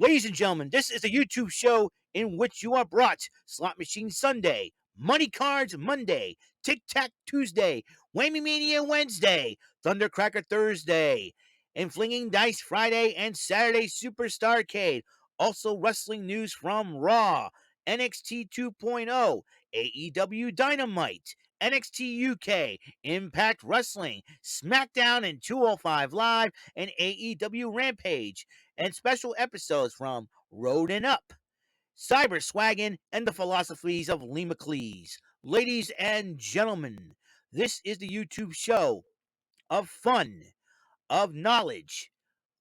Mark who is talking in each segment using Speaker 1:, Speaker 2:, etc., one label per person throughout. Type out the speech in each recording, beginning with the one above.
Speaker 1: Ladies and gentlemen, this is a YouTube show in which you are brought Slot Machine Sunday, Money Cards Monday, Tic Tac Tuesday, Whammy Mania Wednesday, Thundercracker Thursday, and Flinging Dice Friday and Saturday Superstarcade. Also, wrestling news from Raw, NXT 2.0, AEW Dynamite, NXT UK, Impact Wrestling, SmackDown and 205 Live, and AEW Rampage, and special episodes from Road and Up, Cyber Swaggin', and the philosophies of Lee McLeese. Ladies and gentlemen, this is the YouTube show of fun, of knowledge,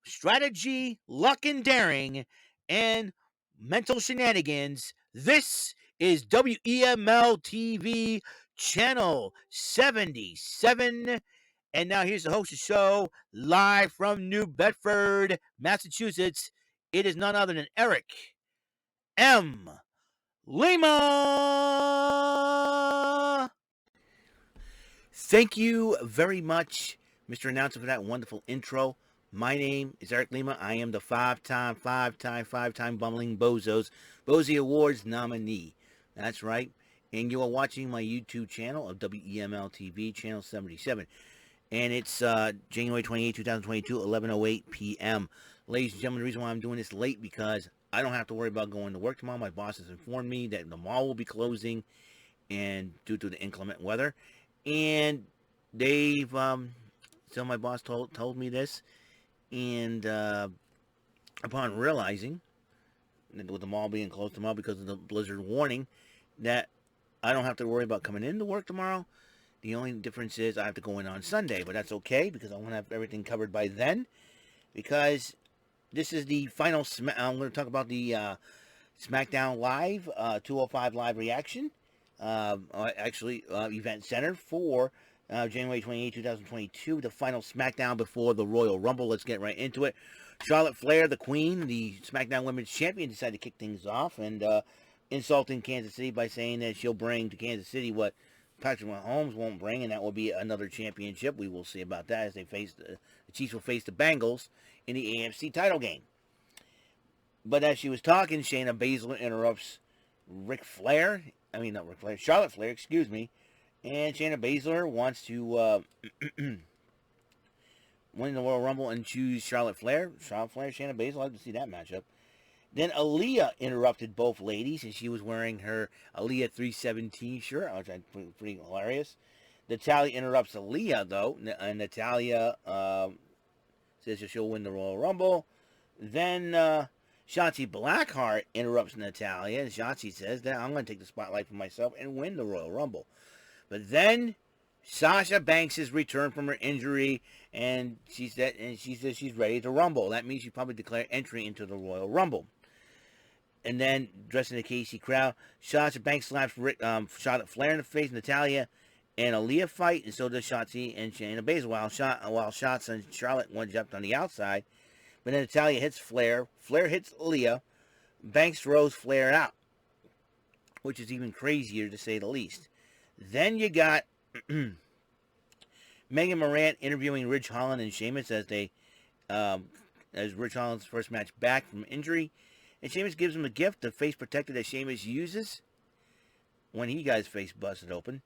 Speaker 1: strategy, luck and daring, and mental shenanigans. This is WEML-TV Channel 77. And now here's the host of the show, live from New Bedford, Massachusetts. It is none other than Eric M. Lima. Thank you very much, Mr. Announcer, for that wonderful intro. My name is Eric Lima. I am the five-time bumbling Bozos Bozy Awards nominee. That's right. And you are watching my YouTube channel of WEML-TV, Channel 77. And it's January 28, 2022, 11:08 p.m. Ladies and gentlemen, the reason why I'm doing this late because I don't have to worry about going to work tomorrow. My boss has informed me that the mall will be closing and due to the inclement weather. And they've, so my boss told me this. And upon realizing that with the mall being closed tomorrow because of the blizzard warning, that I don't have to worry about coming into work tomorrow. The only difference is I have to go in on Sunday, but that's okay because I want to have everything covered by then. Because this is the final, I'm going to talk about the SmackDown Live, 205 Live reaction. Event Center for January 28, 2022, the final SmackDown before the Royal Rumble. Let's get right into it. Charlotte Flair, the Queen, the SmackDown Women's Champion, decided to kick things off and insulting Kansas City by saying that she'll bring to Kansas City what Patrick Mahomes won't bring, and that will be another championship. We will see about that as they face the Chiefs will face the Bengals in the AFC title game. But as she was talking, Shayna Baszler interrupts Charlotte Flair, excuse me. And Shayna Baszler wants to win the Royal Rumble and choose Charlotte Flair. Shayna Baszler, I'd like to see that matchup. Then Aaliyah interrupted both ladies, and she was wearing her Aaliyah 317 shirt, which I find pretty hilarious. Natalya interrupts Aaliyah, though, and Natalya says she'll win the Royal Rumble. Then Shotzi Blackheart interrupts Natalya, and Shotzi says that I'm going to take the spotlight for myself and win the Royal Rumble. But then Sasha Banks has returned from her injury, and she says she's ready to rumble. That means she probably declared entry into the Royal Rumble. And then, dressed in the KC crowd, Sasha Banks slaps Charlotte Flair in the face. Natalya and Aaliyah fight, and so does Shotzi and Shayna Baszler. While Shots and Charlotte one jumped on the outside, but then Natalya hits Flair. Flair hits Aaliyah. Banks throws Flair out, which is even crazier to say the least. Then you got Megan Morant interviewing Ridge Holland and Sheamus as Ridge Holland's first match back from injury. And Sheamus gives him a gift, the face protector that Sheamus uses when he got his face busted open.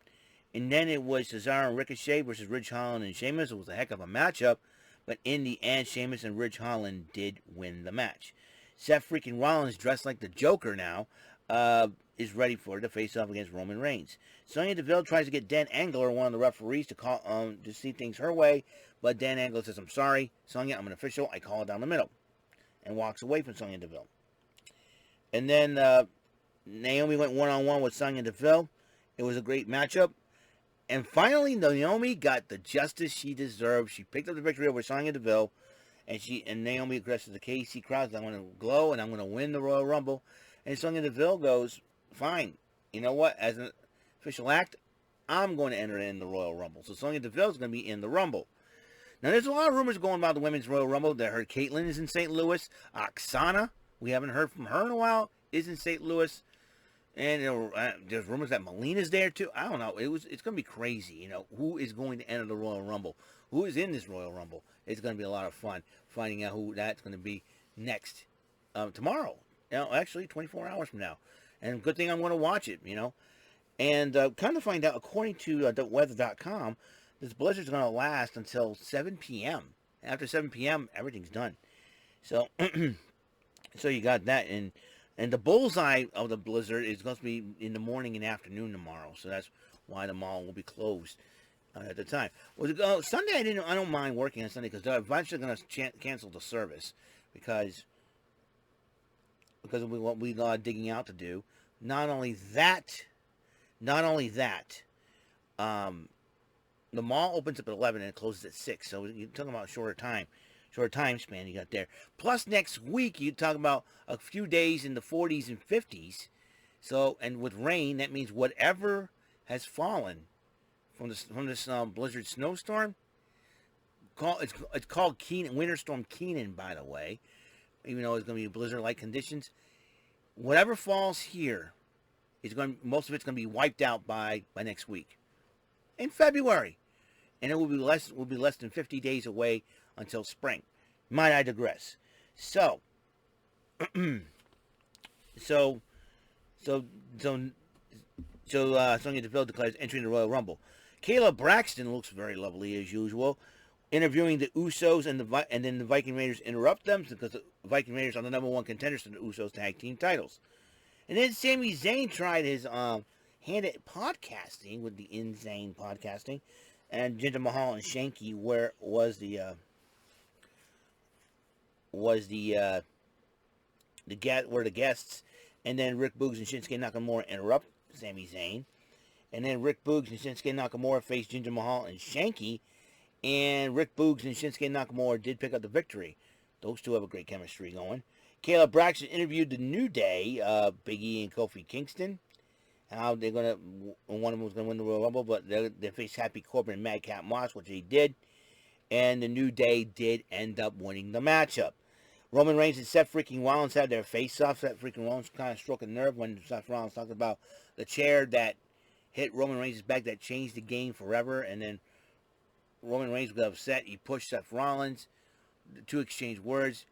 Speaker 1: And then it was Cesaro and Ricochet versus Ridge Holland and Sheamus. It was a heck of a matchup. But in the end, Sheamus and Ridge Holland did win the match. Seth freaking Rollins, dressed like the Joker now, is ready for the face-off against Roman Reigns. Sonya Deville tries to get Dan Angler, one of the referees, to call to see things her way. But Dan Angler says, I'm sorry, Sonya, I'm an official. I call it down the middle. And walks away from Sonya Deville. And then Naomi went one-on-one with Sonya Deville. It was a great matchup. And finally, Naomi got the justice she deserved. She picked up the victory over Sonya Deville. And Naomi addresses the KC crowd. I'm going to glow and I'm going to win the Royal Rumble. And Sonya Deville goes, fine. You know what? As an official act, I'm going to enter in the Royal Rumble. So Sonya Deville is going to be in the Rumble. Now, there's a lot of rumors going about the Women's Royal Rumble. That heard Caitlyn is in St. Louis. Oksana, we haven't heard from her in a while, is in St. Louis. And there's rumors that Melina's there too. I don't know. It's going to be crazy. You know, who is going to enter the Royal Rumble? Who is in this Royal Rumble? It's going to be a lot of fun finding out who that's going to be next tomorrow. Actually, 24 hours from now. And good thing I'm going to watch it, And kind of find out, according to weather.com, this blizzard's going to last until 7 p.m. After 7 p.m., everything's done. So, so you got that. And the bullseye of the blizzard is going to be in the morning and afternoon tomorrow. So that's why the mall will be closed at the time. Well, Sunday, I don't mind working on Sunday because they're eventually going to cancel the service because of what we got digging out to do. Not only that, the mall opens up at 11 and it closes at 6. So you're talking about shorter time span you got there. Plus next week you talk about a few days in the 40s and 50s. So, and with rain, that means whatever has fallen from this blizzard snowstorm, it's called Winter Storm Keenan, by the way. Even though it's going to be blizzard-like conditions, whatever falls here most of it's going to be wiped out by next week, in February, and it will be less than 50 days away until spring. Might I digress? So, Sonya Deville declares entry in the Royal Rumble. Kayla Braxton looks very lovely as usual, interviewing the Usos, and then the Viking Raiders interrupt them because the Viking Raiders are the number one contenders to the Usos tag team titles. And then Sami Zayn tried his hand at podcasting with the Insane Podcasting, and Jinder Mahal and Shanky where the guests, and then Rick Boogs and Shinsuke Nakamura interrupt Sami Zayn, and then Rick Boogs and Shinsuke Nakamura face Jinder Mahal and Shanky, and Rick Boogs and Shinsuke Nakamura did pick up the victory. Those two have a great chemistry going. Kayla Braxton interviewed the New Day, Big E and Kofi Kingston. How they're going to, one of them was going to win the Royal Rumble, but they faced Happy Corbin and Madcap Moss, which they did. And the New Day did end up winning the matchup. Roman Reigns and Seth freaking Rollins had their face-off. Seth freaking Rollins kind of struck a nerve when Seth Rollins talked about the chair that hit Roman Reigns' back that changed the game forever. And then Roman Reigns got upset. He pushed Seth Rollins. The two exchanged words.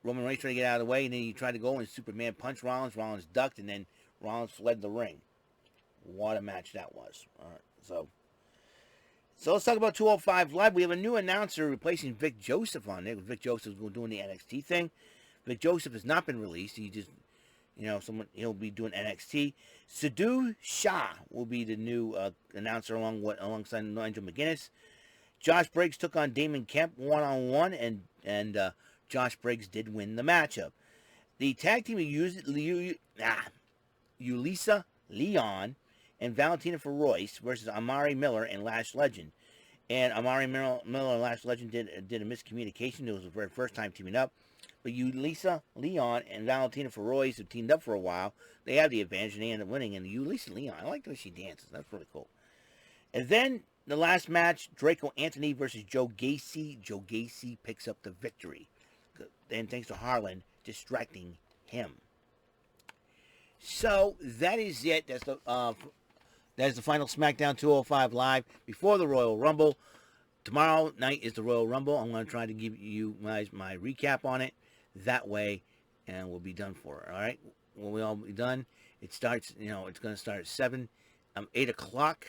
Speaker 1: Roman Reigns tried to get out of the way, and then he tried to go and Superman punched Rollins. Rollins ducked, and then Rollins fled the ring. What a match that was. All right, so let's talk about 205 Live. We have a new announcer replacing Vic Joseph on there. Vic Joseph is doing the NXT thing. Vic Joseph has not been released. He just, he'll be doing NXT. Sidhu Shah will be the new announcer alongside Nigel McGuinness. Josh Briggs took on Damon Kemp one-on-one, and Josh Briggs did win the matchup. The tag team Yulisa Leon and Valentina Feroz versus Amari Miller and Lash Legend. And Amari Miller and Lash Legend did a miscommunication. It was the very first time teaming up. But Yulisa Leon and Valentina Feroz have teamed up for a while. They have the advantage, and they end up winning. And Yulisa Leon, I like the way she dances. That's really cool. And then the last match, Draco Anthony versus Joe Gacy. Joe Gacy picks up the victory. And thanks to Harlan distracting him. So that is it. That's the final SmackDown 205 Live before the Royal Rumble. Tomorrow night is the Royal Rumble. I'm going to try to give you my recap on it that way, and we'll be done for it. All right, when we all be done, it starts. It's going to start at 7. 8 o'clock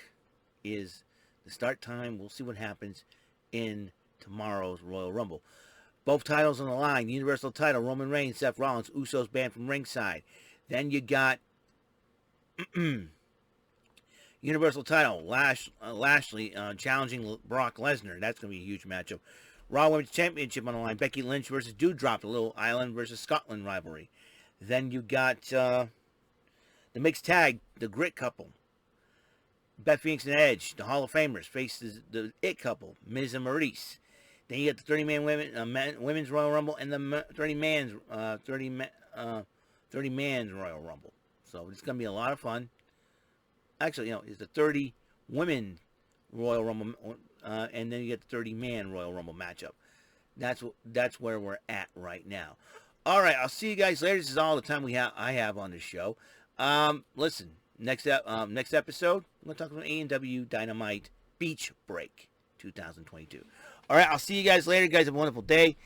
Speaker 1: is the start time. We'll see what happens in tomorrow's Royal Rumble. Both titles on the line. The Universal title, Roman Reigns, Seth Rollins, Usos banned from ringside. Then you got Universal title, Lashley challenging Brock Lesnar. That's going to be a huge matchup. Raw Women's Championship on the line. Becky Lynch versus Doudrop, the little Ireland versus Scotland rivalry. Then you got the mixed tag, the Grit couple. Beth Phoenix and Edge, the Hall of Famers, faces the It couple, Miz and Maurice. Then you got the 30-man women's Royal Rumble and the 30-man's Royal Rumble. So it's going to be a lot of fun. Actually, it's the 30 women Royal Rumble, and then you get the 30-man Royal Rumble matchup. That's where we're at right now. All right, I'll see you guys later. This is all the time I have on this show. Listen, next episode, I'm going to talk about A&W Dynamite Beach Break 2022. All right, I'll see you guys later. You guys have a wonderful day.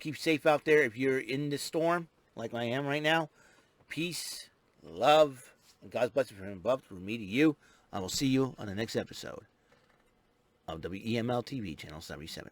Speaker 1: Keep safe out there if you're in this storm. like I am right now. Peace, love, and God's blessing from above through me to you. I will see you on the next episode of WEML-TV, Channel 77.